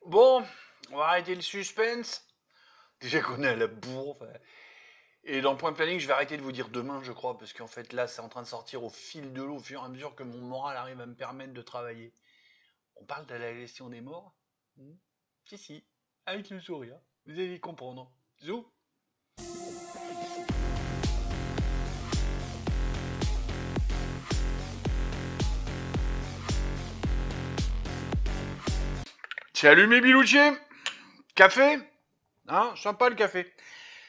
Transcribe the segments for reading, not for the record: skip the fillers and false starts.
Bon, on va arrêter le suspense. Déjà qu'on est à la bourre. Et dans le point planning, je vais arrêter de vous dire demain, je crois, parce qu'en fait là, c'est en train de sortir au fil de l'eau, au fur et à mesure que mon moral arrive à me permettre de travailler. On parle de la gestion des morts. Si, si, avec le sourire. Vous allez y comprendre. Zou. C'est allumé, Bilouchier. Café. Hein, sympa le café.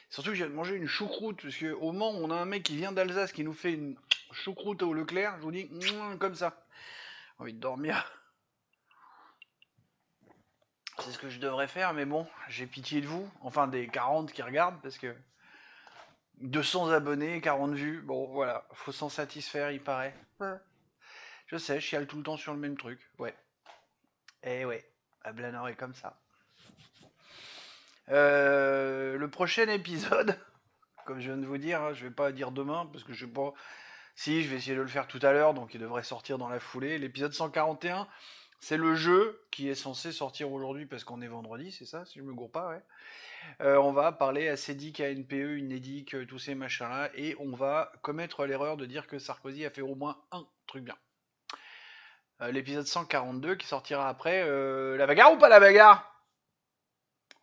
Surtout que je viens de manger une choucroute, parce qu'au Mans, on a un mec qui vient d'Alsace qui nous fait une choucroute au Leclerc. Je vous dis, comme ça. Envie de dormir. C'est ce que je devrais faire, mais bon, j'ai pitié de vous. Enfin, des 40 qui regardent, parce que 200 abonnés, 40 vues. Bon, voilà, faut s'en satisfaire, il paraît. Ouais. Je sais, je chiale tout le temps sur le même truc. Ouais. Eh ouais, Ablanor est comme ça. Le prochain épisode, comme je viens de vous dire, hein, je vais pas dire demain, parce que je sais pas. Si, je vais essayer de le faire tout à l'heure, donc il devrait sortir dans la foulée. L'épisode 141, c'est le jeu qui est censé sortir aujourd'hui parce qu'on est vendredi, c'est ça, si je me gourre pas, ouais. On va parler à CEDIC, à NPE, UNEDIC, tous ces machins-là, et on va commettre l'erreur de dire que Sarkozy a fait au moins un truc bien. L'épisode 142 qui sortira après, la bagarre ou pas la bagarre?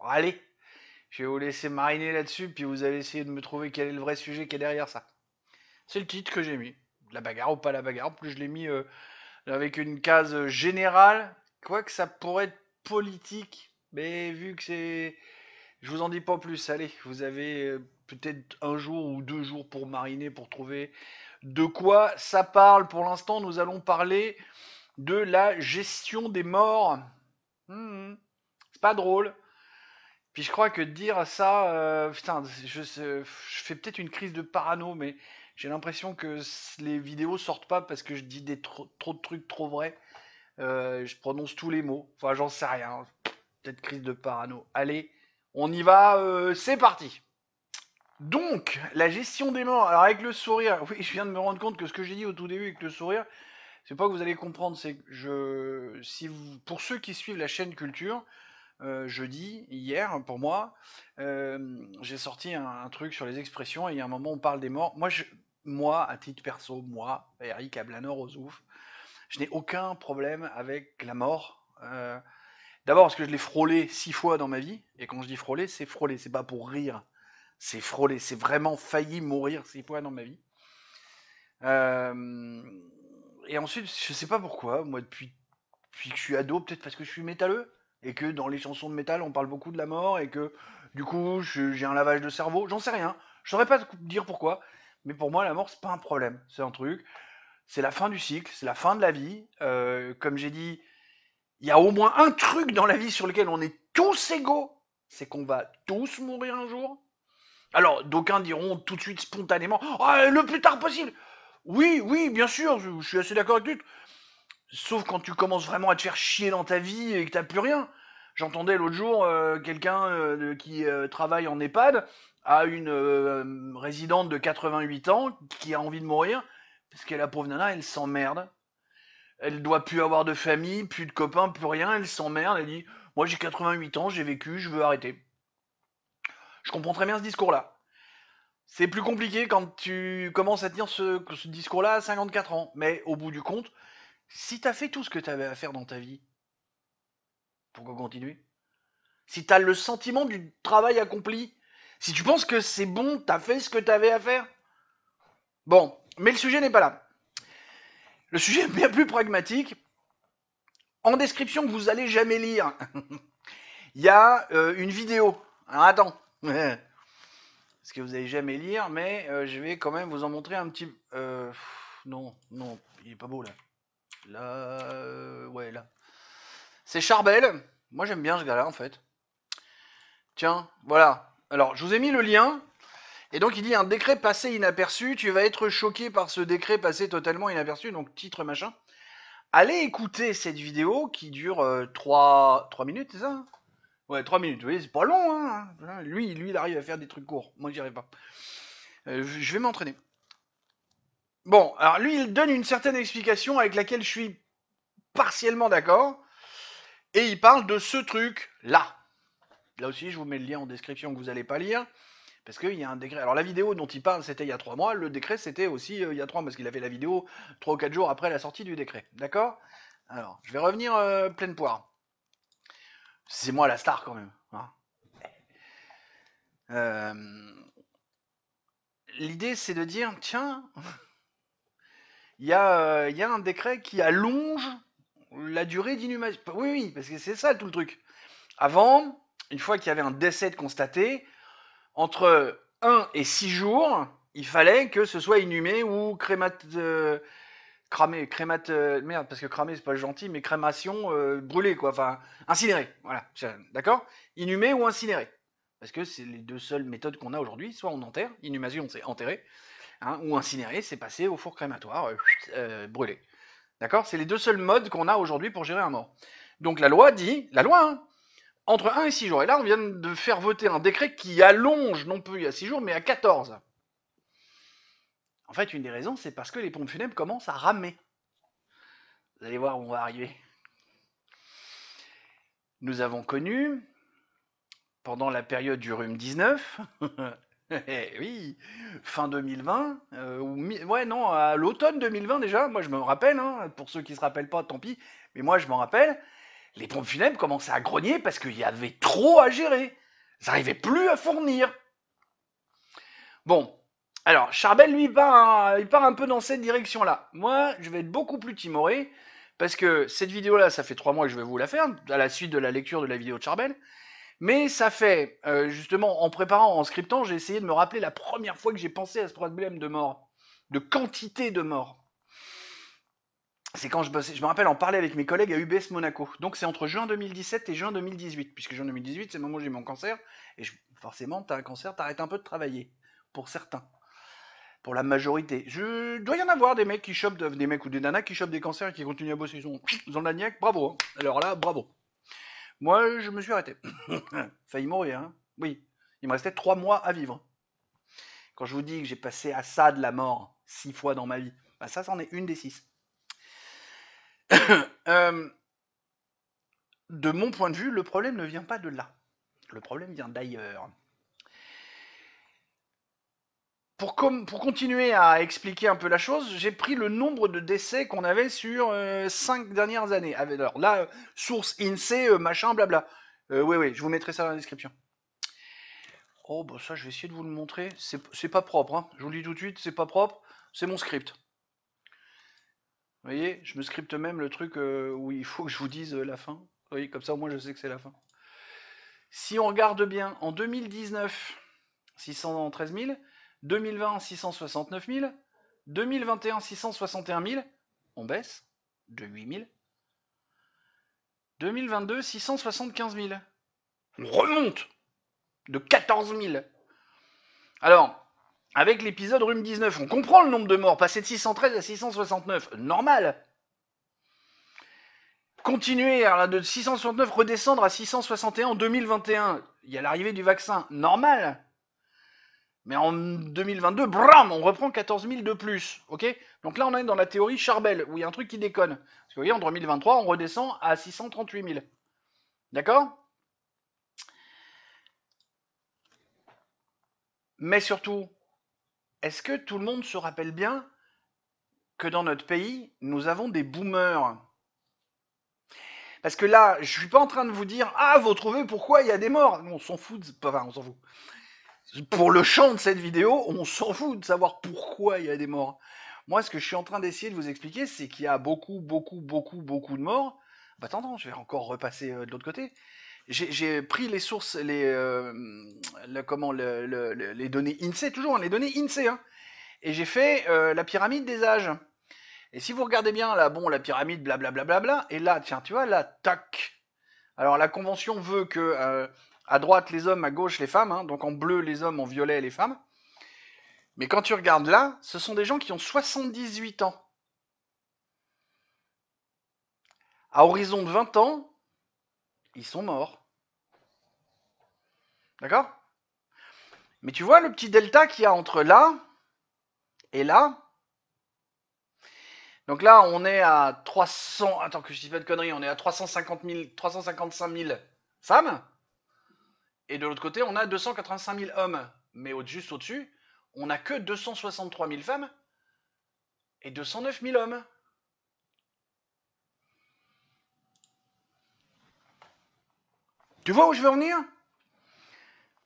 Allez, je vais vous laisser mariner là-dessus, puis vous allez essayer de me trouver quel est le vrai sujet qui est derrière ça. C'est le titre que j'ai mis. La bagarre ou pas la bagarre. En plus, je l'ai mis avec une case générale. Quoique ça pourrait être politique, mais vu que c'est. Je vous en dis pas plus. Allez, vous avez peut-être un jour ou 2 jours pour mariner, pour trouver de quoi ça parle. Pour l'instant, nous allons parler de la gestion des morts. C'est pas drôle. Puis je crois que dire ça, putain, je fais peut-être une crise de parano, mais j'ai l'impression que les vidéos sortent pas parce que je dis trop de trucs trop vrais. Je prononce tous les mots. Enfin, j'en sais rien. Peut-être crise de parano. Allez, on y va. C'est parti. Donc, la gestion des morts. Alors avec le sourire, oui, je viens de me rendre compte que ce que j'ai dit au tout début avec le sourire, c'est pas que vous allez comprendre, c'est que si vous, pour ceux qui suivent la chaîne Culture, jeudi, hier, pour moi, j'ai sorti un truc sur les expressions et il y a un moment on parle des morts. Moi, à titre perso, moi, Eric Ablanor Ozouf, je n'ai aucun problème avec la mort. D'abord parce que je l'ai frôlé 6 fois dans ma vie, et quand je dis frôlé, c'est pas pour rire, c'est frôlé, c'est vraiment failli mourir 6 fois dans ma vie. Euh, et ensuite, je sais pas pourquoi, moi depuis que je suis ado, peut-être parce que je suis métalleux, et que dans les chansons de métal, on parle beaucoup de la mort, et que du coup, j'ai un lavage de cerveau, j'en sais rien, je saurais pas dire pourquoi, mais pour moi, la mort, c'est pas un problème, c'est un truc, c'est la fin du cycle, c'est la fin de la vie, comme j'ai dit, il y a au moins un truc dans la vie sur lequel on est tous égaux, c'est qu'on va tous mourir un jour. Alors, d'aucuns diront tout de suite spontanément, oh, le plus tard possible. Oui, oui, bien sûr, je suis assez d'accord avec lui. Sauf quand tu commences vraiment à te faire chier dans ta vie et que t'as plus rien. J'entendais l'autre jour quelqu'un qui travaille en EHPAD à une résidente de 88 ans qui a envie de mourir parce que la pauvre nana, elle s'emmerde. Elle doit plus avoir de famille, plus de copains, plus rien. Elle s'emmerde. Elle dit moi j'ai 88 ans, j'ai vécu, je veux arrêter. Je comprends très bien ce discours-là. C'est plus compliqué quand tu commences à tenir ce discours-là à 54 ans. Mais au bout du compte, si t'as fait tout ce que t'avais à faire dans ta vie, pourquoi continuer? Si t'as le sentiment du travail accompli, si tu penses que c'est bon, t'as fait ce que t'avais à faire. Bon, mais le sujet n'est pas là. Le sujet est bien plus pragmatique. En description que vous allez jamais lire, il y a une vidéo. Alors attends, parce que vous allez jamais lire, mais je vais quand même vous en montrer un petit. Non, non, il est pas beau là. Là, ouais, là. C'est Charbel. Moi j'aime bien ce gars-là en fait. Tiens, voilà. Alors, je vous ai mis le lien. Et donc il dit un décret passé inaperçu, tu vas être choqué par ce décret passé totalement inaperçu, donc titre machin. Allez écouter cette vidéo qui dure 3 minutes, c'est ça? Ouais, 3 minutes, oui, c'est pas long, hein. Lui, il arrive à faire des trucs courts, moi j'y arrive pas. Je vais m'entraîner. Bon, alors lui, il donne une certaine explication avec laquelle je suis partiellement d'accord. Et il parle de ce truc-là. Là aussi, je vous mets le lien en description que vous n'allez pas lire. Parce qu'il y a un décret. Alors la vidéo dont il parle, c'était il y a 3 mois. Le décret, c'était aussi il y a 3 mois, parce qu'il a fait la vidéo 3 ou 4 jours après la sortie du décret. D'accord? Alors, je vais revenir pleine poire. C'est moi la star quand même. Hein. L'idée, c'est de dire, tiens, il y a un décret qui allonge la durée d'inhumation. Oui, oui, parce que c'est ça tout le truc. Avant, une fois qu'il y avait un décès de constaté, entre 1 et 6 jours, il fallait que ce soit inhumé ou merde, parce que cramer c'est pas gentil, mais crémation, brûlé quoi, enfin, incinéré, voilà, d'accord? Inhumé ou incinéré. Parce que c'est les deux seules méthodes qu'on a aujourd'hui, soit on enterre, inhumation c'est enterré, hein, ou incinéré, c'est passé au four crématoire, brûlé. D'accord? C'est les deux seuls modes qu'on a aujourd'hui pour gérer un mort. Donc la loi dit, la loi, hein, entre 1 et 6 jours. Et là, on vient de faire voter un décret qui allonge, non plus à 6 jours, mais à 14. En fait, une des raisons, c'est parce que les pompes funèbres commencent à ramer. Vous allez voir où on va arriver. Nous avons connu, pendant la période du rhume 19, oui, fin 2020, ouais, non, à l'automne 2020 déjà, moi je me rappelle, hein, pour ceux qui se rappellent pas, tant pis, mais moi je m'en rappelle, les pompes funèbres commençaient à grogner parce qu'il y avait trop à gérer. Ils n'arrivaient plus à fournir. Bon, alors Charbel, lui, il part un peu dans cette direction-là. Moi, je vais être beaucoup plus timoré, parce que cette vidéo-là, ça fait 3 mois que je vais vous la faire, à la suite de la lecture de la vidéo de Charbel. Mais ça fait, justement, en préparant, en scriptant, j'ai essayé de me rappeler la première fois que j'ai pensé à ce problème de mort, de quantité de morts. C'est quand je bossais, je me rappelle en parler avec mes collègues à UBS Monaco. Donc c'est entre juin 2017 et juin 2018, puisque juin 2018, c'est le moment où j'ai eu mon cancer, et forcément, t'as un cancer, t'arrêtes un peu de travailler, pour certains. Pour la majorité. Je dois y en avoir des mecs qui chopent, des mecs ou des nanas qui chopent des cancers et qui continuent à bosser. Ils ont de la niaque, bravo. Hein. Alors là, bravo. Moi, je me suis arrêté. Failli mourir, hein. Oui. Il me restait 3 mois à vivre. Quand je vous dis que j'ai passé à ça de la mort 6 fois dans ma vie, bah ça, c'en est une des 6. De mon point de vue, le problème ne vient pas de là. Le problème vient d'ailleurs. Pour continuer à expliquer un peu la chose, j'ai pris le nombre de décès qu'on avait sur 5 dernières années. Alors là, source INSEE, machin, blabla. Oui, je vous mettrai ça dans la description. Oh, bah ça, je vais essayer de vous le montrer. C'est pas propre, hein. Je vous le dis tout de suite, c'est pas propre. C'est mon script. Vous voyez, je me scripte même le truc où il faut que je vous dise la fin. Vous voyez, comme ça, au moins, je sais que c'est la fin. Si on regarde bien, en 2019, 613 000, 2020, 669 000, 2021, 661 000, on baisse de 8 000. 2022, 675 000. On remonte de 14 000. Alors, avec l'épisode Rhume 19, on comprend le nombre de morts, passer de 613 à 669, normal. Continuer de 669, redescendre à 661 en 2021, il y a l'arrivée du vaccin, normal. Mais en 2022, bram, on reprend 14 000 de plus, ok? Donc là, on est dans la théorie Charbel, où il y a un truc qui déconne. Parce que vous voyez, en 2023, on redescend à 638 000. D'accord? Mais surtout, est-ce que tout le monde se rappelle bien que dans notre pays, nous avons des boomers? Parce que là, je suis pas en train de vous dire, ah, vous trouvez pourquoi il y a des morts? On s'en fout, enfin, on s'en fout. Pour le champ de cette vidéo, on s'en fout de savoir pourquoi il y a des morts. Moi, ce que je suis en train d'essayer de vous expliquer, c'est qu'il y a beaucoup de morts. Bah attends, je vais encore repasser de l'autre côté. J'ai pris les sources, les données INSEE, toujours, hein, les données INSEE, hein, et j'ai fait la pyramide des âges. Et si vous regardez bien, là, bon, la pyramide, blablabla, et là, tiens, tu vois, là, tac. Alors la convention veut que à droite les hommes, à gauche les femmes, hein, donc en bleu les hommes, en violet les femmes. Mais quand tu regardes là, ce sont des gens qui ont 78 ans. À horizon de 20 ans, ils sont morts. D'accord? Mais tu vois le petit delta qu'il y a entre là et là? Donc là, on est à 300... Attends que je dise pas de conneries, on est à 350 000, 355 000 femmes. Et de l'autre côté, on a 285 000 hommes. Mais juste au-dessus, on n'a que 263 000 femmes et 209 000 hommes. Tu vois où je veux en venir?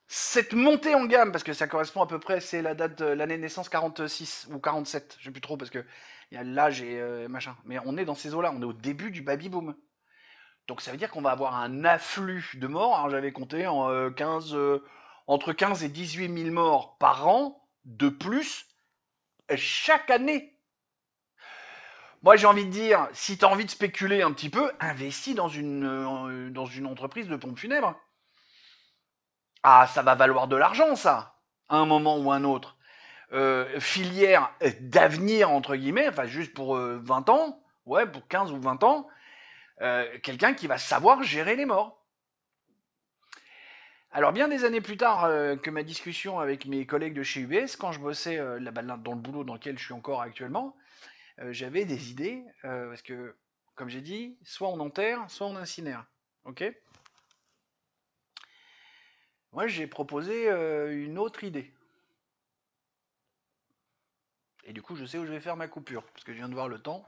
Cette montée en gamme, parce que ça correspond à peu près, c'est la date de l'année de naissance 46 ou 47, je sais plus trop, parce que il y a l'âge et machin. Mais on est dans ces eaux-là, on est au début du baby boom. Donc ça veut dire qu'on va avoir un afflux de morts. Alors j'avais compté en 15, entre 15 et 18 000 morts par an de plus chaque année. Moi j'ai envie de dire, si tu as envie de spéculer un petit peu, investis dans une entreprise de pompes funèbres. Ah, ça va valoir de l'argent ça, à un moment ou un autre. Filière d'avenir, entre guillemets, enfin juste pour 20 ans, ouais, pour 15 ou 20 ans, quelqu'un qui va savoir gérer les morts. Alors bien des années plus tard que ma discussion avec mes collègues de chez UBS, quand je bossais là-bas dans le boulot dans lequel je suis encore actuellement, j'avais des idées, parce que, comme j'ai dit, soit on enterre, soit on incinère. Ok. Moi j'ai proposé une autre idée. Et du coup je sais où je vais faire ma coupure, parce que je viens de voir le temps.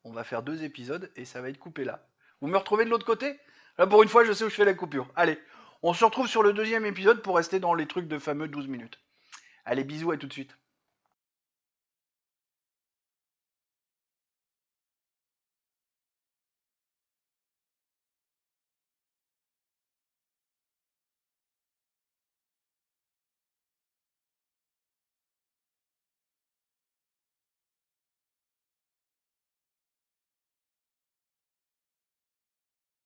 On va faire 2 épisodes et ça va être coupé là. Vous me retrouvez de l'autre côté? Là pour une fois je sais où je fais la coupure. Allez, on se retrouve sur le deuxième épisode pour rester dans les trucs de fameux 12 minutes. Allez, bisous, à tout de suite.